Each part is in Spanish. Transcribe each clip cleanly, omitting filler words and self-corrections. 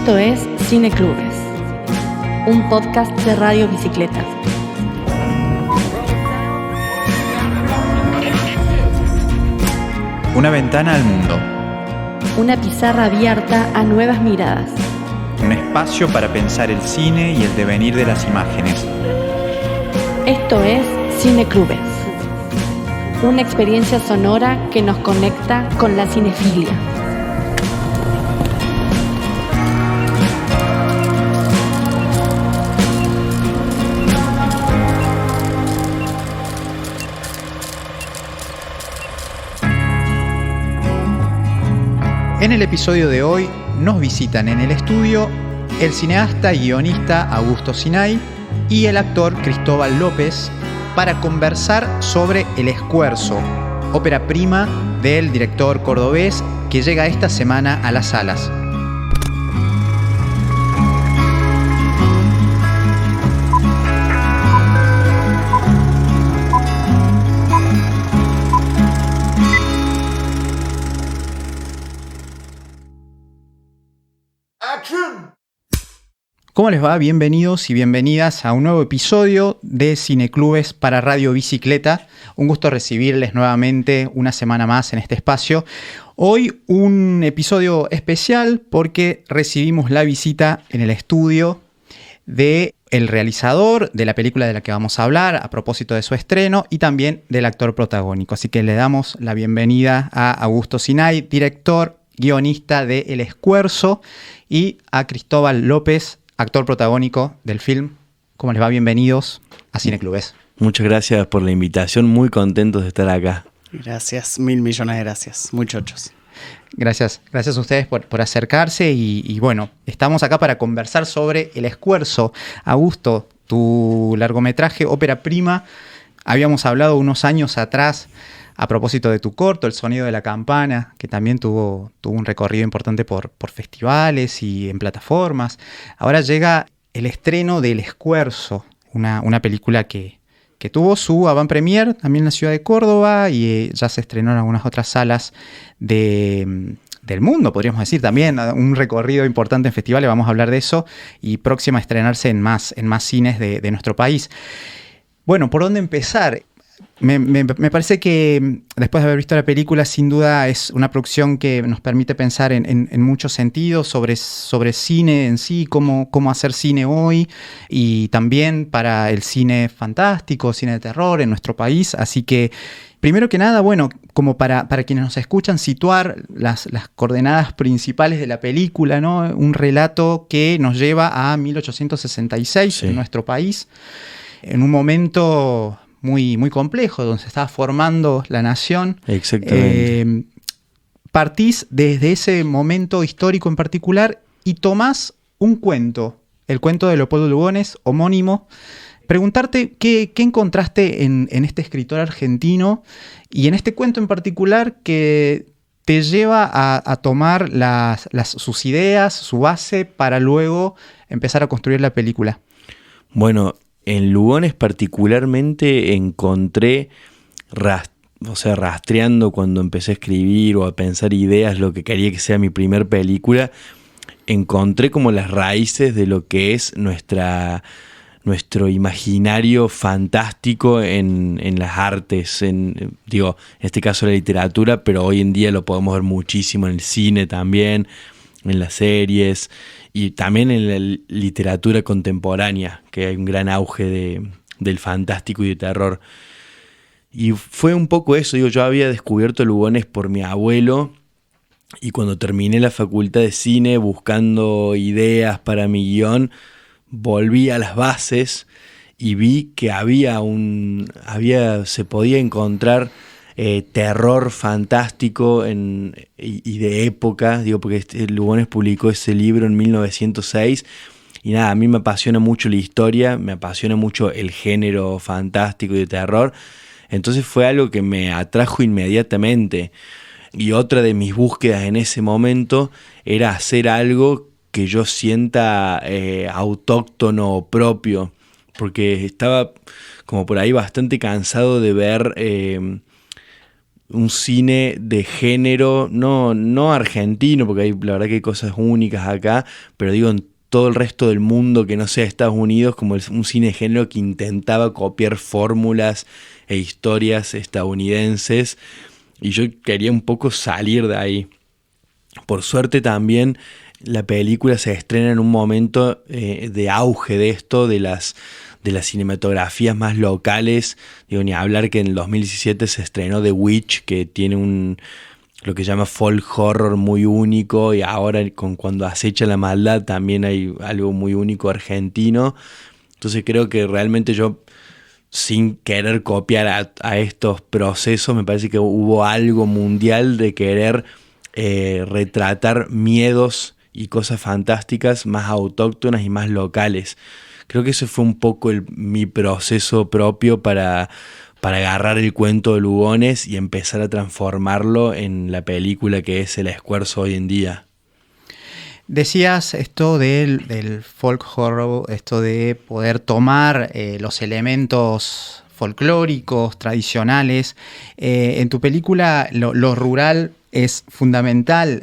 Esto es Cineclubes, un podcast de Radio Bicicleta. Una ventana al mundo. Una pizarra abierta a nuevas miradas. Un espacio para pensar el cine y el devenir de las imágenes. Esto es Cineclubes, una experiencia sonora que nos conecta con la cinefilia. En el episodio de hoy nos visitan en el estudio el cineasta y guionista Augusto Sinay y el actor Cristóbal López para conversar sobre El Escuerzo, ópera prima del director cordobés que llega esta semana a las salas. ¿Cómo les va? Bienvenidos y bienvenidas a un nuevo episodio de Cineclubes para Radio Bicicleta. Un gusto recibirles nuevamente una semana más en este espacio. Hoy un episodio especial porque recibimos la visita en el estudio del realizador de la película de la que vamos a hablar a propósito de su estreno y también del actor protagónico. Así que le damos la bienvenida a Augusto Sinay, director, guionista de El Escuerzo, y a Cristóbal López, actor protagónico del film. ¿Cómo les va? Bienvenidos a Cineclubes. Muchas gracias por la invitación, muy contentos de estar acá. Gracias, 1.000 millones de gracias, muy chochos. Gracias a ustedes por acercarse y bueno, estamos acá para conversar sobre El Escuerzo. Augusto, tu largometraje, ópera prima, habíamos hablado unos años atrás a propósito de tu corto, El sonido de la campana, que también tuvo un recorrido importante por festivales y en plataformas. Ahora llega el estreno de El Escuerzo, una película que tuvo su avant-premiere también en la ciudad de Córdoba y ya se estrenó en algunas otras salas del mundo, podríamos decir también. Un recorrido importante en festivales, vamos a hablar de eso, y próxima a estrenarse en más cines de nuestro país. Bueno, ¿por dónde empezar? Me parece que después de haber visto la película, sin duda es una producción que nos permite pensar en muchos sentidos sobre cine en sí, cómo hacer cine hoy y también para el cine fantástico, cine de terror en nuestro país. Así que, primero que nada, bueno, como para quienes nos escuchan, situar las coordenadas principales de la película, ¿no? Un relato que nos lleva a 1866 sí, en nuestro país, en un momento muy complejo, donde se estaba formando la nación. Exactamente. Partís desde ese momento histórico en particular y tomás un cuento, el cuento de Leopoldo Lugones, homónimo. Preguntarte qué encontraste en este escritor argentino y en este cuento en particular que te lleva a tomar sus ideas, su base, para luego empezar a construir la película. Bueno, en Lugones particularmente encontré, rastreando cuando empecé a escribir o a pensar ideas, lo que quería que sea mi primer película, encontré como las raíces de lo que es nuestro imaginario fantástico en las artes, en este caso la literatura, pero hoy en día lo podemos ver muchísimo en el cine también, en las series y también en la literatura contemporánea, que hay un gran auge del fantástico y de terror. Y fue un poco eso, yo había descubierto Lugones por mi abuelo, y cuando terminé la facultad de cine buscando ideas para mi guión, volví a las bases y vi que se podía encontrar terror fantástico y de época, porque Lugones publicó ese libro en 1906 y nada, a mí me apasiona mucho la historia, me apasiona mucho el género fantástico y de terror, entonces fue algo que me atrajo inmediatamente. Y otra de mis búsquedas en ese momento era hacer algo que yo sienta autóctono o propio, porque estaba como por ahí bastante cansado de ver un cine de género, no argentino, porque la verdad que hay cosas únicas acá, pero digo en todo el resto del mundo que no sea Estados Unidos, como un cine de género que intentaba copiar fórmulas e historias estadounidenses, y yo quería un poco salir de ahí. Por suerte también la película se estrena en un momento de auge de esto, de las cinematografías más locales. Digo, ni hablar que en el 2017 se estrenó The Witch, que tiene lo que se llama folk horror muy único, y ahora con Cuando acecha la maldad también hay algo muy único argentino. Entonces creo que realmente yo, sin querer copiar a estos procesos, me parece que hubo algo mundial de querer retratar miedos y cosas fantásticas más autóctonas y más locales. Creo que ese fue un poco mi proceso propio para agarrar el cuento de Lugones y empezar a transformarlo en la película que es El Escuerzo hoy en día. Decías esto del folk horror, esto de poder tomar los elementos folclóricos, tradicionales. En tu película lo rural es fundamental,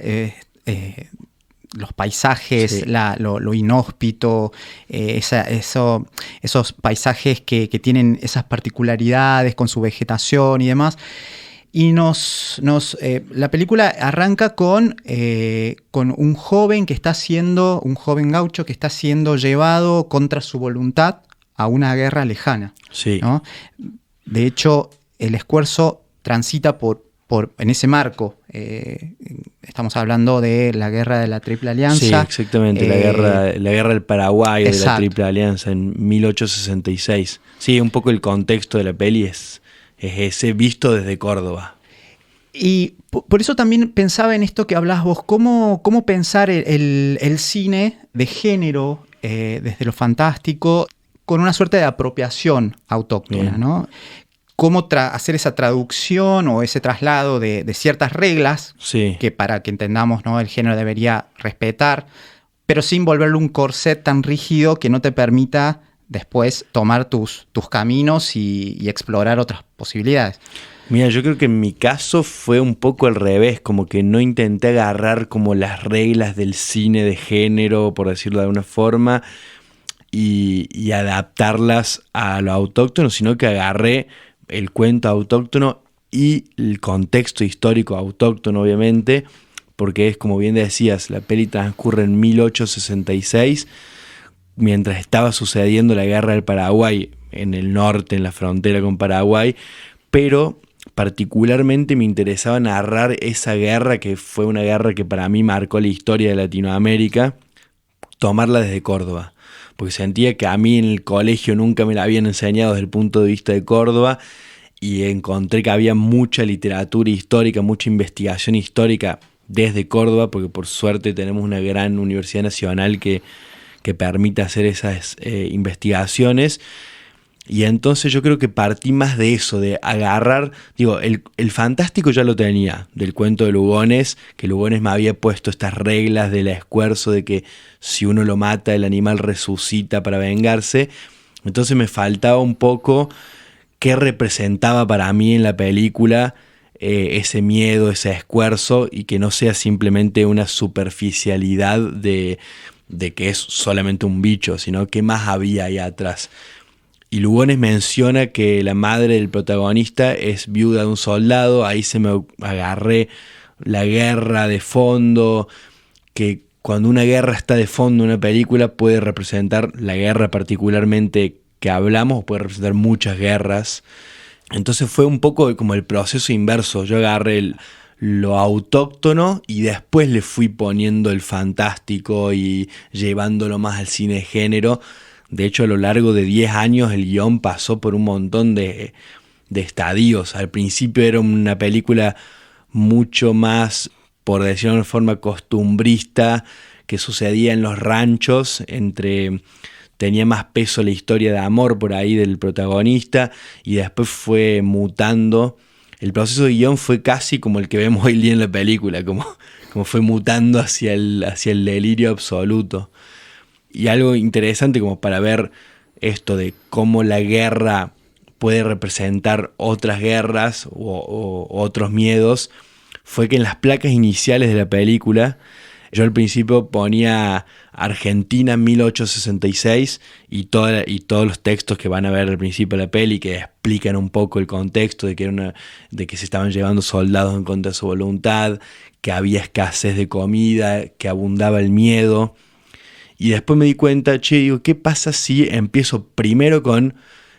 los paisajes, sí, lo inhóspito, esos paisajes que tienen esas particularidades con su vegetación y demás. Y la película arranca con un joven un joven gaucho que está siendo llevado contra su voluntad a una guerra lejana. Sí. ¿No? De hecho, El Escuerzo transita en ese marco. Estamos hablando de la guerra de la Triple Alianza. Sí, exactamente, la guerra del Paraguay, exacto, de la Triple Alianza en 1866. Sí, un poco el contexto de la peli es ese visto desde Córdoba. Y por eso también pensaba en esto que hablás vos, cómo pensar el cine de género desde lo fantástico con una suerte de apropiación autóctona, bien, ¿no? Cómo hacer esa traducción o ese traslado de ciertas reglas, sí, que para que entendamos, ¿no?, el género debería respetar, pero sin volverlo un corset tan rígido que no te permita después tomar tus caminos y explorar otras posibilidades. Mira, yo creo que en mi caso fue un poco al revés, como que no intenté agarrar como las reglas del cine de género, por decirlo de alguna forma, y adaptarlas a lo autóctono, sino que agarré el cuento autóctono y el contexto histórico autóctono, obviamente, porque es, como bien decías, la peli transcurre en 1866, mientras estaba sucediendo la guerra del Paraguay en el norte, en la frontera con Paraguay, pero particularmente me interesaba narrar esa guerra, que fue una guerra que para mí marcó la historia de Latinoamérica, tomarla desde Córdoba, porque sentía que a mí en el colegio nunca me la habían enseñado desde el punto de vista de Córdoba, y encontré que había mucha literatura histórica, mucha investigación histórica desde Córdoba, porque por suerte tenemos una gran universidad nacional que permite hacer esas investigaciones. Y entonces yo creo que partí más de eso, de agarrar, digo, el fantástico ya lo tenía, del cuento de Lugones, que Lugones me había puesto estas reglas del escuerzo, de que si uno lo mata, el animal resucita para vengarse. Entonces me faltaba un poco qué representaba para mí en la película ese miedo, ese escuerzo, y que no sea simplemente una superficialidad de que es solamente un bicho, sino qué más había ahí atrás. Y Lugones menciona que la madre del protagonista es viuda de un soldado. Ahí se me agarré la guerra de fondo, que cuando una guerra está de fondo en una película puede representar la guerra particularmente que hablamos, o puede representar muchas guerras. Entonces fue un poco como el proceso inverso. Yo agarré lo autóctono y después le fui poniendo el fantástico y llevándolo más al cine de género. De hecho, a lo largo de 10 años el guión pasó por un montón de estadios. Al principio era una película mucho más, por decirlo de una forma, costumbrista, que sucedía en los ranchos, tenía más peso la historia de amor por ahí del protagonista, y después fue mutando. El proceso de guión fue casi como el que vemos hoy día en la película, como fue mutando hacia el delirio absoluto. Y algo interesante como para ver esto de cómo la guerra puede representar otras guerras o otros miedos, fue que en las placas iniciales de la película, yo al principio ponía Argentina 1866 y todos los textos que van a ver al principio de la peli que explican un poco el contexto de que se estaban llevando soldados en contra de su voluntad, que había escasez de comida, que abundaba el miedo. Y después me di cuenta, digo, ¿qué pasa si empiezo primero con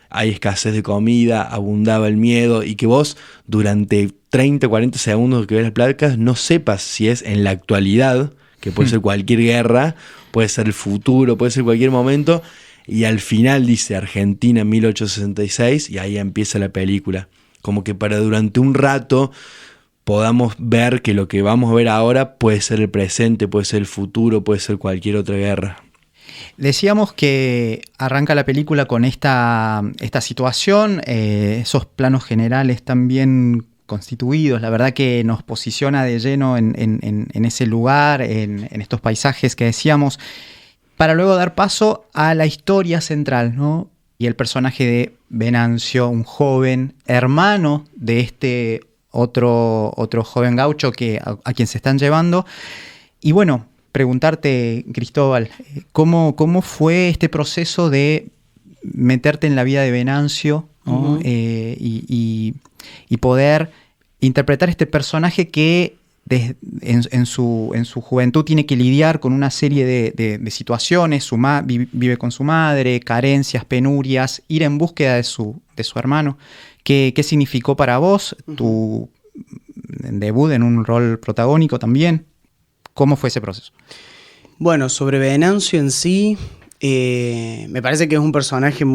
hay escasez de comida, abundaba el miedo, y que vos durante 30, 40 segundos que ves las placas no sepas si es en la actualidad, que puede ser cualquier guerra, puede ser el futuro, puede ser cualquier momento, y al final dice Argentina 1866 y ahí empieza la película. Como que para durante un rato podamos ver que lo que vamos a ver ahora puede ser el presente, puede ser el futuro, puede ser cualquier otra guerra. Decíamos que arranca la película con esta situación, esos planos generales también constituidos, la verdad que nos posiciona de lleno en ese lugar, en estos paisajes que decíamos, para luego dar paso a la historia central, ¿no? Y el personaje de Venancio, un joven hermano de este otro joven gaucho a quien se están llevando. Y bueno, preguntarte, Cristóbal, ¿cómo fue este proceso de meterte en la vida de Venancio, ¿no? Y poder interpretar este personaje que en su juventud tiene que lidiar con una serie de situaciones, vive con su madre, carencias, penurias, ir en búsqueda de su hermano? ¿Qué significó para vos tu debut en un rol protagónico también? ¿Cómo fue ese proceso? Bueno, sobre Venancio en sí, me parece que es un personaje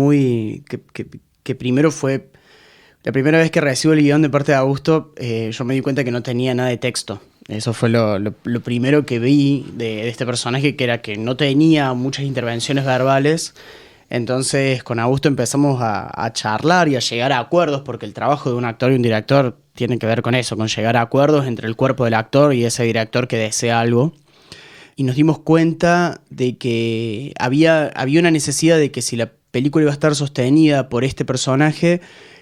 que primero fue... La primera vez que recibo el guión de parte de Augusto, yo me di cuenta que no tenía nada de texto. Eso fue lo primero que vi de este personaje, que era que no tenía muchas intervenciones verbales. Entonces con Augusto empezamos a charlar y a llegar a acuerdos, porque el trabajo de un actor y un director tiene que ver con eso, con llegar a acuerdos entre el cuerpo del actor y ese director que desea algo. Y nos dimos cuenta de que había una necesidad de que si la película iba a estar sostenida por este personaje,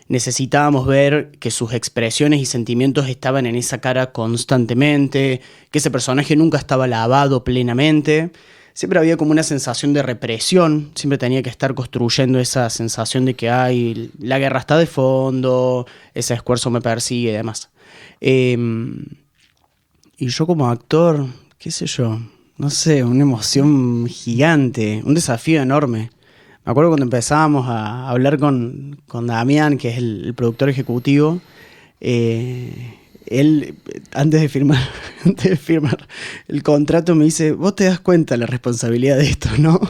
necesitábamos ver que sus expresiones y sentimientos estaban en esa cara constantemente, que ese personaje nunca estaba lavado plenamente. Siempre había como una sensación de represión, siempre tenía que estar construyendo esa sensación de que la guerra está de fondo, ese esfuerzo me persigue y demás. Y yo como actor, qué sé yo, no sé, una emoción gigante, un desafío enorme. Me acuerdo cuando empezábamos a hablar con Damián, que es el productor ejecutivo, él, antes de firmar el contrato, me dice, vos te das cuenta de la responsabilidad de esto, ¿no?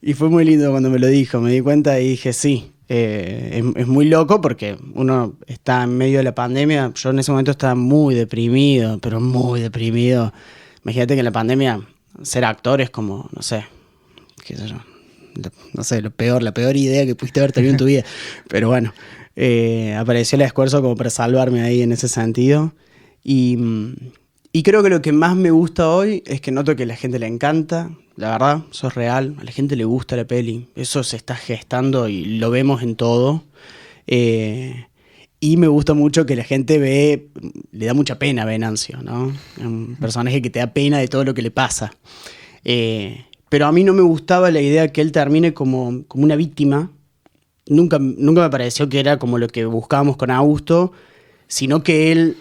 Y fue muy lindo cuando me lo dijo, me di cuenta y dije, sí, es muy loco porque uno está en medio de la pandemia. Yo en ese momento estaba muy deprimido, pero muy deprimido. Imagínate que en la pandemia ser actor es como, no sé, qué sé yo, no sé, la peor idea que pudiste haber tenido en tu vida. Pero bueno, apareció el esfuerzo como para salvarme ahí en ese sentido. Y creo que lo que más me gusta hoy es que noto que a la gente le encanta. La verdad, eso es real. A la gente le gusta la peli. Eso se está gestando y lo vemos en todo. Y me gusta mucho que la gente le da mucha pena a Venancio, ¿no? Es un personaje que te da pena de todo lo que le pasa. Pero a mí no me gustaba la idea que él termine como una víctima. Nunca me pareció que era como lo que buscábamos con Augusto, sino que él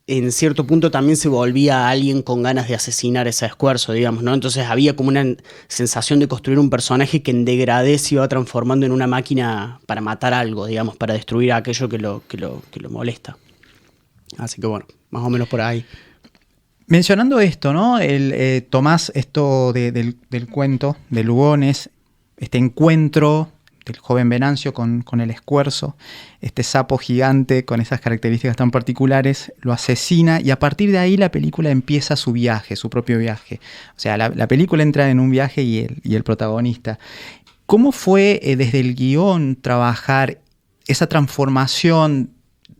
en cierto punto también se volvía alguien con ganas de asesinar ese esfuerzo, digamos, ¿no? Entonces había como una sensación de construir un personaje que en degradé se iba transformando en una máquina para matar algo, digamos, para destruir aquello que lo molesta. Así que bueno, más o menos por ahí. Mencionando esto, ¿no? Tomás esto del cuento de Lugones, este encuentro del joven Venancio con el escuerzo, este sapo gigante con esas características tan particulares, lo asesina y a partir de ahí la película empieza su viaje, su propio viaje. O sea, la película entra en un viaje y el protagonista. ¿Cómo fue desde el guión trabajar esa transformación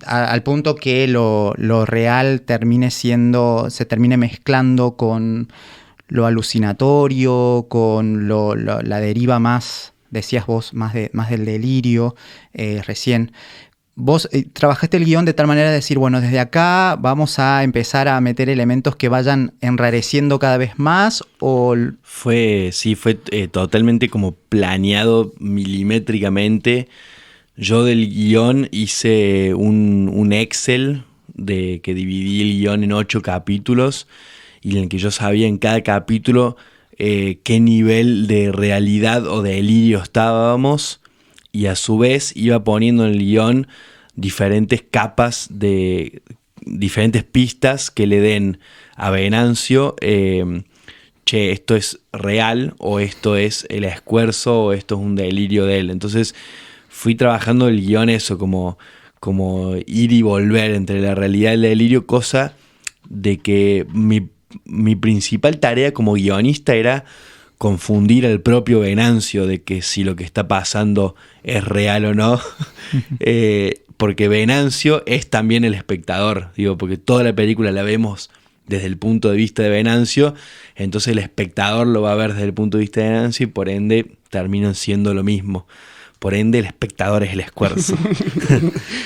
al punto que lo real se termine mezclando con lo alucinatorio, con la deriva más decías vos más del delirio recién. Vos trabajaste el guión de tal manera de decir, bueno, desde acá vamos a empezar a meter elementos que vayan enrareciendo cada vez más, o... Fue totalmente como planeado milimétricamente. Yo del guión hice un Excel que dividí el guión en 8 capítulos y en el que yo sabía en cada capítulo qué nivel de realidad o de delirio estábamos, y a su vez iba poniendo en el guión diferentes capas de diferentes pistas que le den a Venancio, che, esto es real, o esto es el esfuerzo, o esto es un delirio de él. Entonces fui trabajando el guión eso, como ir y volver entre la realidad y el delirio, cosa de que mi principal tarea como guionista era confundir al propio Venancio de que si lo que está pasando es real o no. Porque Venancio es también el espectador, digo, porque toda la película la vemos desde el punto de vista de Venancio, entonces el espectador lo va a ver desde el punto de vista de Venancio y por ende terminan siendo lo mismo. Por ende, el espectador es el esfuerzo.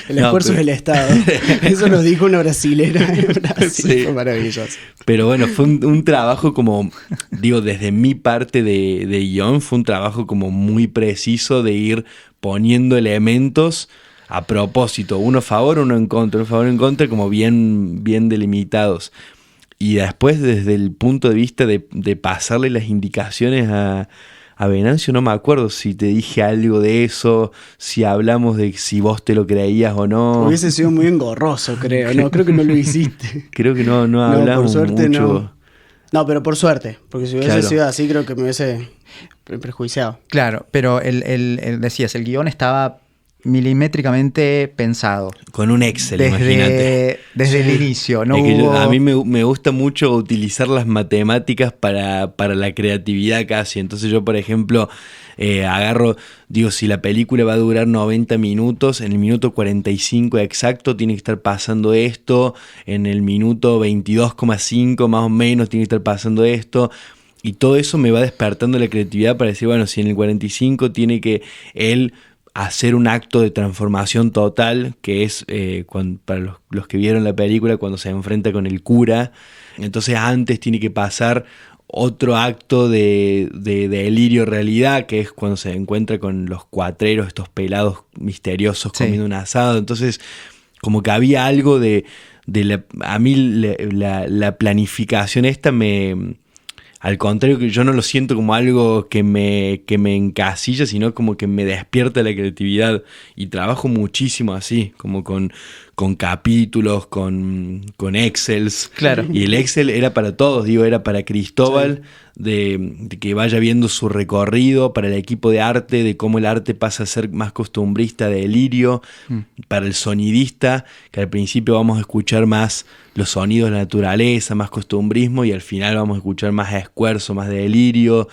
El esfuerzo es el Estado. Eso nos dijo una brasilera en Brasil. Sí. Fue maravilloso. Pero bueno, fue un trabajo como, digo, desde mi parte de guión, fue un trabajo como muy preciso de ir poniendo elementos a propósito, uno a favor, uno en contra, como bien delimitados. Y después, desde el punto de vista de pasarle las indicaciones a Venancio, no me acuerdo si te dije algo de eso, si hablamos de si vos te lo creías o no. Hubiese sido muy engorroso, creo. No, creo que no lo hiciste. Creo que no hablamos por suerte, mucho. No, pero por suerte, porque si hubiese sido así, creo que me hubiese prejuiciado. Claro, pero decías, el guión estaba milimétricamente pensado. Con un Excel, imagínate. Desde el inicio. No a mí me gusta mucho utilizar las matemáticas para la creatividad casi. Entonces yo, por ejemplo, agarro, digo, si la película va a durar 90 minutos, en el minuto 45 exacto tiene que estar pasando esto, en el minuto 22,5 más o menos tiene que estar pasando esto. Y todo eso me va despertando la creatividad para decir, bueno, si en el 45 tiene que él hacer un acto de transformación total, que es para los que vieron la película, cuando se enfrenta con el cura. Entonces antes tiene que pasar otro acto de delirio realidad, que es cuando se encuentra con los cuatreros, estos pelados misteriosos comiendo un asado. Entonces como que había algo a mí la planificación esta al contrario, que yo no lo siento como algo que me encasilla, sino como que me despierta la creatividad. Y trabajo muchísimo así, como con capítulos, con Excels. Claro. Y el Excel era para todos, digo, era para Cristóbal, de que vaya viendo su recorrido, para el equipo de arte, de cómo el arte pasa a ser más costumbrista de delirio, para el sonidista, que al principio vamos a escuchar más los sonidos de la naturaleza, más costumbrismo, y al final vamos a escuchar más esfuerzo, más delirio.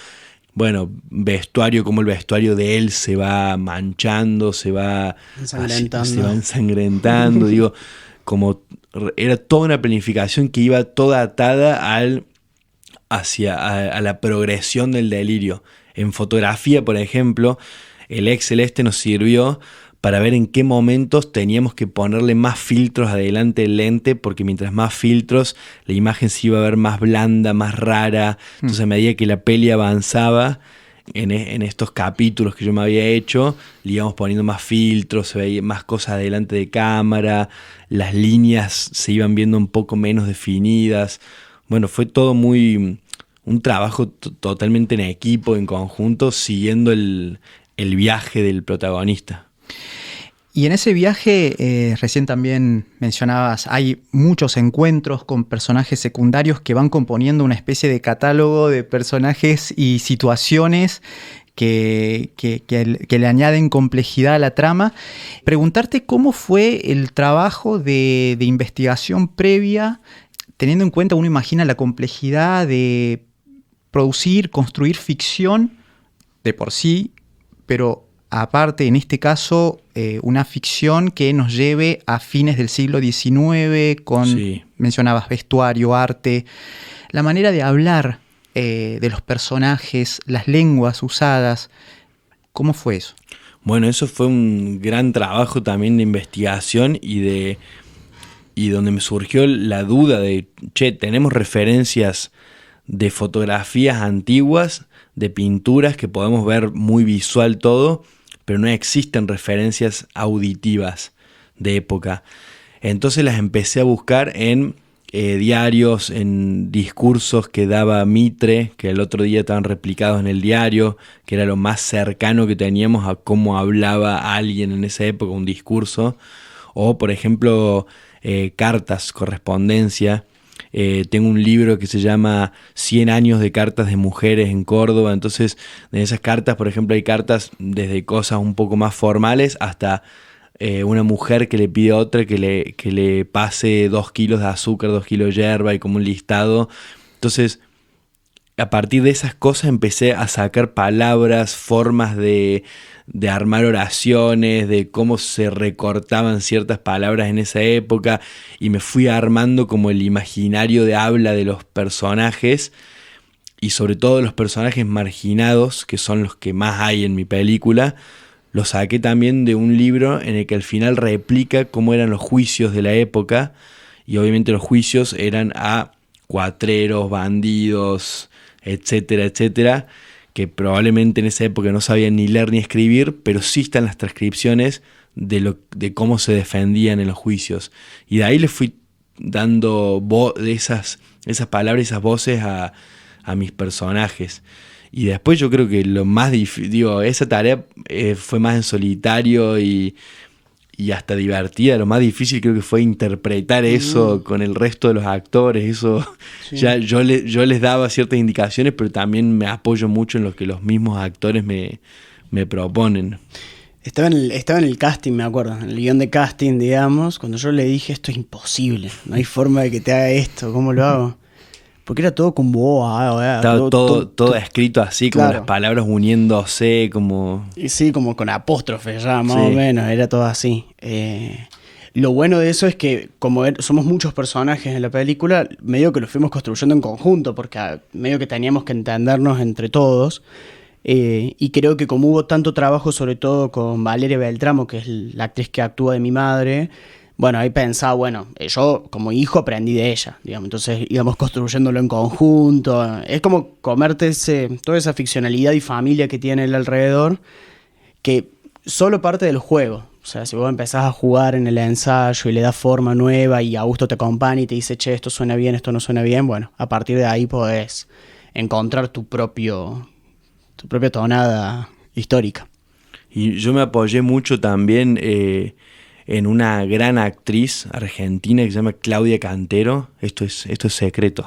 Bueno, vestuario, como el vestuario de él se va manchando, se va ensangrentando, digo, como era toda una planificación que iba toda atada a la progresión del delirio. En fotografía, por ejemplo, el Excel nos sirvió para ver en qué momentos teníamos que ponerle más filtros adelante del lente, porque mientras más filtros, la imagen se iba a ver más blanda, más rara. Entonces a medida que la peli avanzaba, en estos capítulos que yo me había hecho, le íbamos poniendo más filtros, se veía más cosas adelante de cámara, las líneas se iban viendo un poco menos definidas. Bueno, fue todo un trabajo totalmente en equipo, en conjunto, siguiendo el viaje del protagonista. Y en ese viaje, recién también mencionabas, hay muchos encuentros con personajes secundarios que van componiendo una especie de catálogo de personajes y situaciones que le añaden complejidad a la trama. Preguntarte cómo fue el trabajo de investigación previa, teniendo en cuenta, uno imagina la complejidad de producir, construir ficción de por sí, pero aparte, en este caso, una ficción que nos lleve a fines del siglo XIX, mencionabas vestuario, arte, la manera de hablar de los personajes, las lenguas usadas. ¿Cómo fue eso? Bueno, eso fue un gran trabajo también de investigación y donde me surgió la duda de, tenemos referencias de fotografías antiguas, de pinturas que podemos ver muy visual todo, pero no existen referencias auditivas de época. Entonces las empecé a buscar en diarios, en discursos que daba Mitre, que el otro día estaban replicados en el diario, que era lo más cercano que teníamos a cómo hablaba alguien en esa época, un discurso, o por ejemplo cartas, correspondencia. Tengo un libro que se llama 100 años de cartas de mujeres en Córdoba. Entonces en esas cartas, por ejemplo, hay cartas desde cosas un poco más formales hasta una mujer que le pide a otra que le pase 2 kilos de azúcar, 2 kilos de yerba, y como un listado. Entonces, a partir de esas cosas empecé a sacar palabras, formas de armar oraciones, de cómo se recortaban ciertas palabras en esa época, y me fui armando como el imaginario de habla de los personajes, y sobre todo los personajes marginados, que son los que más hay en mi película. Lo saqué también de un libro en el que al final replica cómo eran los juicios de la época, y obviamente los juicios eran a cuatreros, bandidos, etcétera, etcétera, que probablemente en esa época no sabían ni leer ni escribir, pero sí están las transcripciones de cómo se defendían en los juicios. Y de ahí le fui dando de esas palabras, esas voces a mis personajes. Y después yo creo que lo más difícil, esa tarea fue más en solitario y hasta divertida. Lo más difícil creo que fue interpretar eso con el resto de los actores. Eso sí. Ya yo les daba ciertas indicaciones, pero también me apoyo mucho en lo que los mismos actores me proponen. Estaba en el casting, me acuerdo, en el guión de casting, digamos, cuando yo le dije, esto es imposible, no hay forma de que te haga esto, ¿cómo lo hago? Porque era todo con boa. Estaba todo escrito así, como claro, las palabras uniéndose, como... Sí, como con apóstrofes ya, más o menos, era todo así. Lo bueno de eso es que como somos muchos personajes en la película, medio que lo fuimos construyendo en conjunto, porque medio que teníamos que entendernos entre todos. Y creo que como hubo tanto trabajo, sobre todo con Valeria Beltramo, que es la actriz que actúa de mi madre... Bueno, ahí pensaba, yo como hijo aprendí de ella, digamos, entonces íbamos construyéndolo en conjunto. Es como comerte toda esa ficcionalidad y familia que tiene el alrededor, que solo parte del juego. O sea, si vos empezás a jugar en el ensayo y le das forma nueva y Augusto te acompaña y te dice, che, esto suena bien, esto no suena bien, bueno, a partir de ahí podés encontrar tu propia tonada histórica. Y yo me apoyé mucho también... en una gran actriz argentina que se llama Claudia Cantero. Esto es secreto.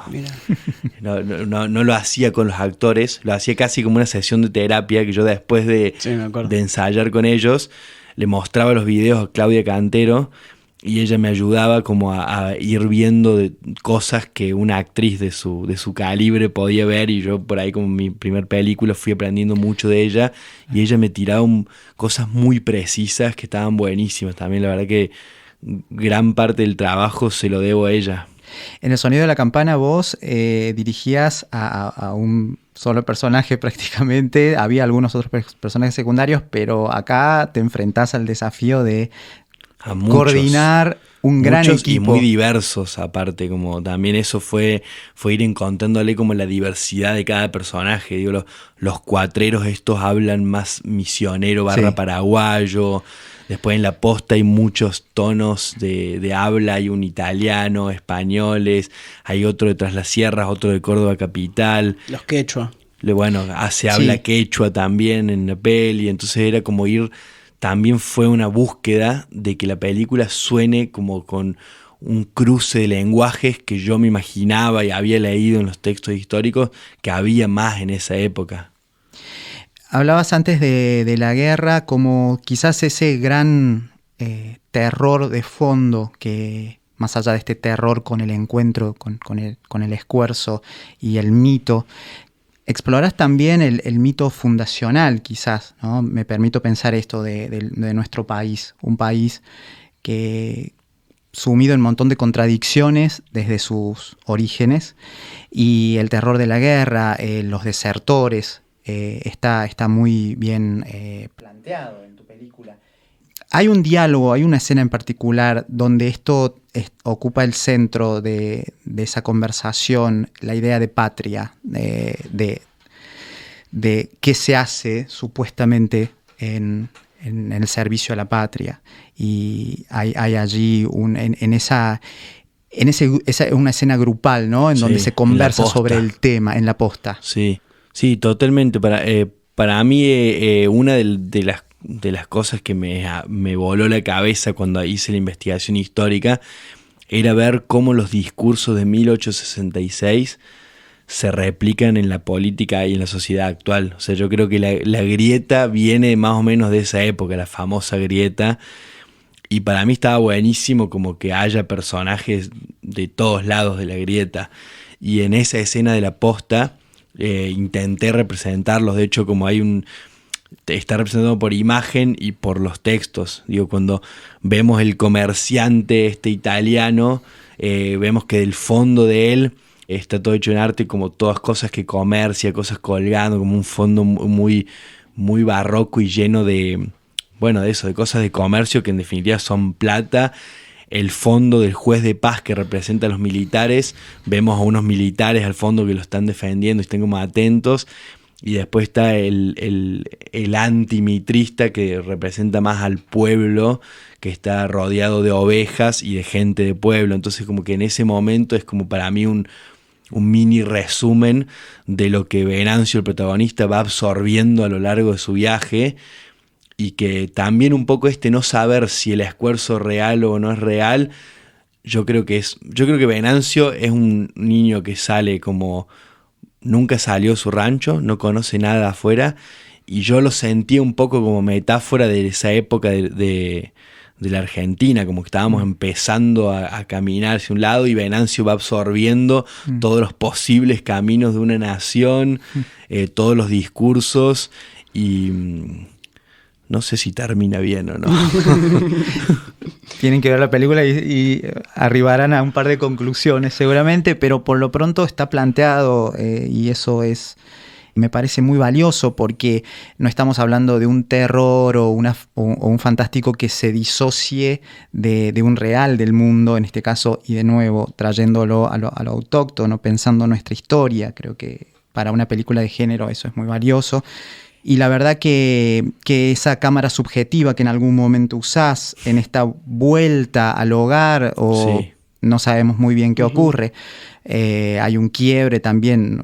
No lo hacía con los actores, lo hacía casi como una sesión de terapia, que yo después de ensayar con ellos le mostraba los videos a Claudia Cantero y ella me ayudaba como a ir viendo cosas que una actriz de su calibre podía ver, y yo por ahí, como mi primer película, fui aprendiendo mucho de ella, y ella me tiraba cosas muy precisas que estaban buenísimas también. La verdad que gran parte del trabajo se lo debo a ella. En El sonido de la campana vos dirigías a un solo personaje prácticamente. Había algunos otros personajes secundarios, pero acá te enfrentás al desafío de coordinar un gran equipo. Y muy diversos aparte, como también eso fue ir encontrándole como la diversidad de cada personaje. Digo, los cuatreros estos hablan más misionero / paraguayo. Después en la posta hay muchos tonos de habla, hay un italiano, españoles, hay otro de Tras las Sierras, otro de Córdoba capital. Los quechua. Se habla quechua también en la peli, entonces era como ir... También fue una búsqueda de que la película suene como con un cruce de lenguajes que yo me imaginaba y había leído en los textos históricos que había más en esa época. Hablabas antes de la guerra como quizás ese gran terror de fondo que, más allá de este terror con el encuentro, con el esfuerzo y el mito, explorás también el mito fundacional, quizás, ¿no? Me permito pensar esto de nuestro país, un país que sumido en un montón de contradicciones desde sus orígenes, y el terror de la guerra, los desertores, está muy bien planteado en tu película. Hay un diálogo, hay una escena en particular donde esto ocupa el centro de esa conversación, la idea de patria, de qué se hace supuestamente en el servicio a la patria. Y hay allí una escena grupal, ¿no? En donde se conversa sobre el tema en la posta. Sí, totalmente. Para mí una de las cosas que me voló la cabeza cuando hice la investigación histórica era ver cómo los discursos de 1866 se replican en la política y en la sociedad actual. O sea, yo creo que la grieta viene más o menos de esa época, la famosa grieta, y para mí estaba buenísimo como que haya personajes de todos lados de la grieta. Y en esa escena de la posta intenté representarlos. De hecho, como está representado por imagen y por los textos. Digo, cuando vemos el comerciante italiano, vemos que del fondo de él está todo hecho en arte, como todas cosas que comercia, cosas colgando, como un fondo muy, muy barroco y lleno de cosas de comercio que en definitiva son plata. El fondo del juez de paz que representa a los militares, vemos a unos militares al fondo que lo están defendiendo y están como atentos. Y después está el antimitrista que representa más al pueblo, que está rodeado de ovejas y de gente de pueblo. Entonces como que en ese momento es como para mí un mini resumen de lo que Venancio, el protagonista, va absorbiendo a lo largo de su viaje, y que también un poco no saber si el esfuerzo es real o no es real. Yo creo que Venancio es un niño que sale como nunca salió de su rancho, no conoce nada afuera, y yo lo sentía un poco como metáfora de esa época de la Argentina, como que estábamos empezando a caminar hacia un lado y Venancio va absorbiendo todos los posibles caminos de una nación, todos los discursos, y no sé si termina bien o no. Tienen que ver la película y arribarán a un par de conclusiones seguramente, pero por lo pronto está planteado y eso me parece muy valioso, porque no estamos hablando de un terror o un fantástico que se disocie de un real del mundo, en este caso, y de nuevo trayéndolo a lo autóctono, pensando nuestra historia. Creo que para una película de género eso es muy valioso. Y la verdad que esa cámara subjetiva que en algún momento usás en esta vuelta al hogar, o no sabemos muy bien qué ocurre, hay un quiebre también,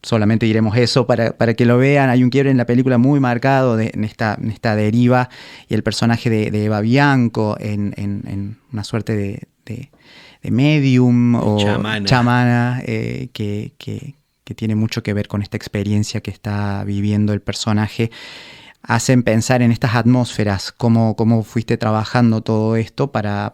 solamente diremos eso para que lo vean, hay un quiebre en la película muy marcado en esta deriva, y el personaje de Eva Bianco en una suerte de medium o chamana que tiene mucho que ver con esta experiencia que está viviendo el personaje, hacen pensar en estas atmósferas, cómo fuiste trabajando todo esto para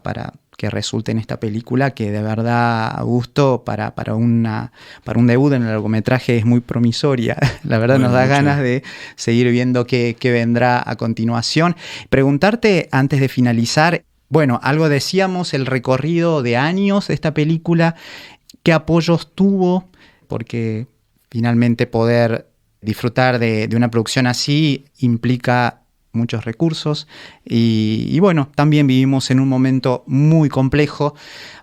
que resulte en esta película, que de verdad, Augusto, para un debut en el largometraje es muy promisoria. La verdad, nos da ganas de seguir viendo qué vendrá a continuación. Preguntarte, antes de finalizar, bueno, algo decíamos, el recorrido de años de esta película, ¿qué apoyos tuvo? Porque finalmente poder disfrutar de una producción así implica muchos recursos y bueno, también vivimos en un momento muy complejo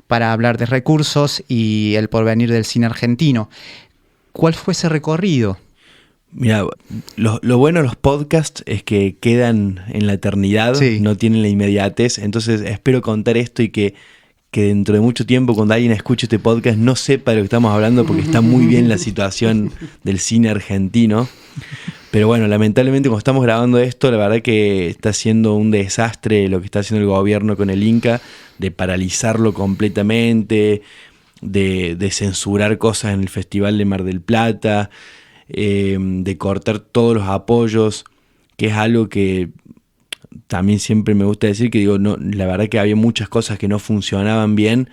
para hablar de recursos y el porvenir del cine argentino. ¿Cuál fue ese recorrido? Mira, lo bueno de los podcasts es que quedan en la eternidad, no tienen la inmediatez, entonces espero contar esto y que dentro de mucho tiempo, cuando alguien escuche este podcast, no sepa de lo que estamos hablando, porque está muy bien la situación del cine argentino. Pero bueno, lamentablemente cuando estamos grabando esto, la verdad que está siendo un desastre lo que está haciendo el gobierno con el Inca, de paralizarlo completamente, de censurar cosas en el Festival de Mar del Plata, de cortar todos los apoyos, que es algo que también siempre me gusta decir, que digo, no, la verdad que había muchas cosas que no funcionaban bien,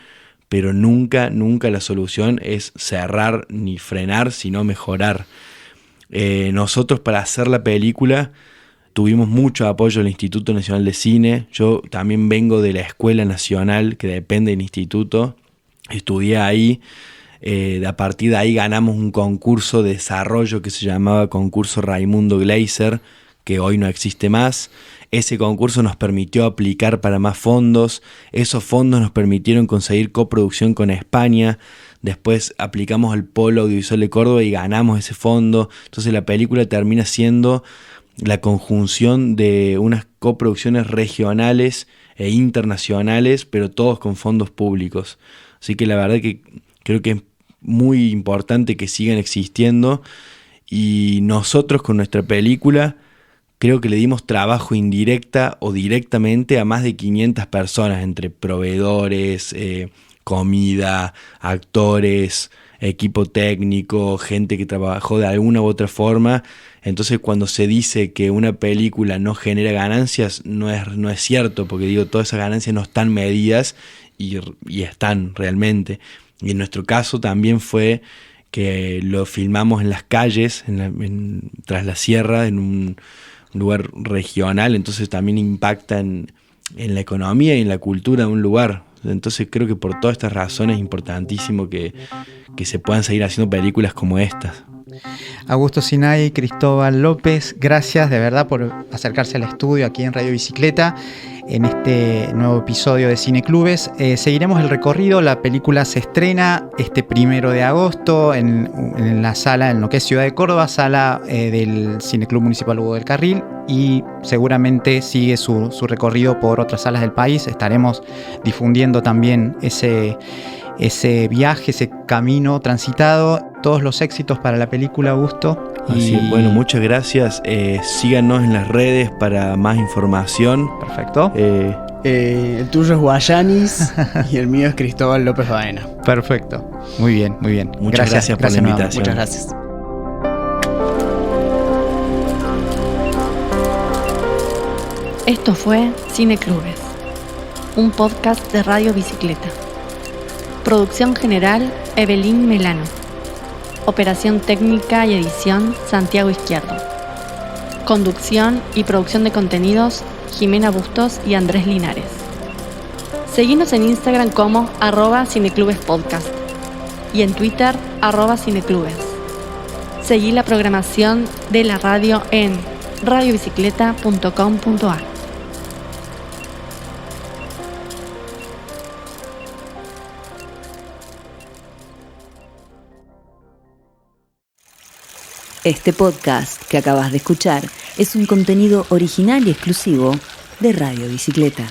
pero nunca la solución es cerrar ni frenar, sino mejorar. Nosotros, para hacer la película, tuvimos mucho apoyo del Instituto Nacional de Cine. Yo también vengo de la Escuela Nacional, que depende del instituto. Estudié ahí, A partir de ahí ganamos un concurso de desarrollo que se llamaba Concurso Raimundo Gleiser, que hoy no existe más. Ese concurso nos permitió aplicar para más fondos. Esos fondos nos permitieron conseguir coproducción con España. Después aplicamos al Polo Audiovisual de Córdoba y ganamos ese fondo. Entonces la película termina siendo la conjunción de unas coproducciones regionales e internacionales, pero todos con fondos públicos. Así que la verdad que creo que es muy importante que sigan existiendo, y nosotros con nuestra película creo que le dimos trabajo indirecta o directamente a más de 500 personas, entre proveedores, comida, actores, equipo técnico, gente que trabajó de alguna u otra forma. Entonces cuando se dice que una película no genera ganancias, no es cierto, porque digo, todas esas ganancias no están medidas y están realmente. Y en nuestro caso también fue que lo filmamos en las calles, tras la sierra, en un lugar regional, entonces también impacta en la economía y en la cultura de un lugar. Entonces creo que por todas estas razones es importantísimo que se puedan seguir haciendo películas como estas. Augusto Sinay, Cristóbal López, gracias de verdad por acercarse al estudio aquí en Radio Bicicleta en este nuevo episodio de Cineclubes. Seguiremos el recorrido. La película se estrena este 1 de agosto en la sala, en lo que es Ciudad de Córdoba, sala del Cineclub Municipal Hugo del Carril, y seguramente sigue su recorrido por otras salas del país. Estaremos difundiendo también ese viaje, ese camino transitado. Todos los éxitos para la película, Augusto. Así es, bueno, muchas gracias. Síganos en las redes para más información. Perfecto. El tuyo es Guayanis y el mío es Cristóbal López Baena. Perfecto. Muy bien, muy bien. Muchas gracias por la invitación. Muchas gracias. Esto fue Cineclubes, un podcast de Radio Bicicleta. Producción general, Evelyn Melano. Operación técnica y edición, Santiago Izquierdo. Conducción y producción de contenidos, Jimena Bustos y Andrés Linares. Seguinos en Instagram como @cineclubespodcast y en Twitter @cineclubes. Seguí la programación de la radio en radiobicicleta.com.ar. Este podcast que acabas de escuchar es un contenido original y exclusivo de Radio Bicicleta.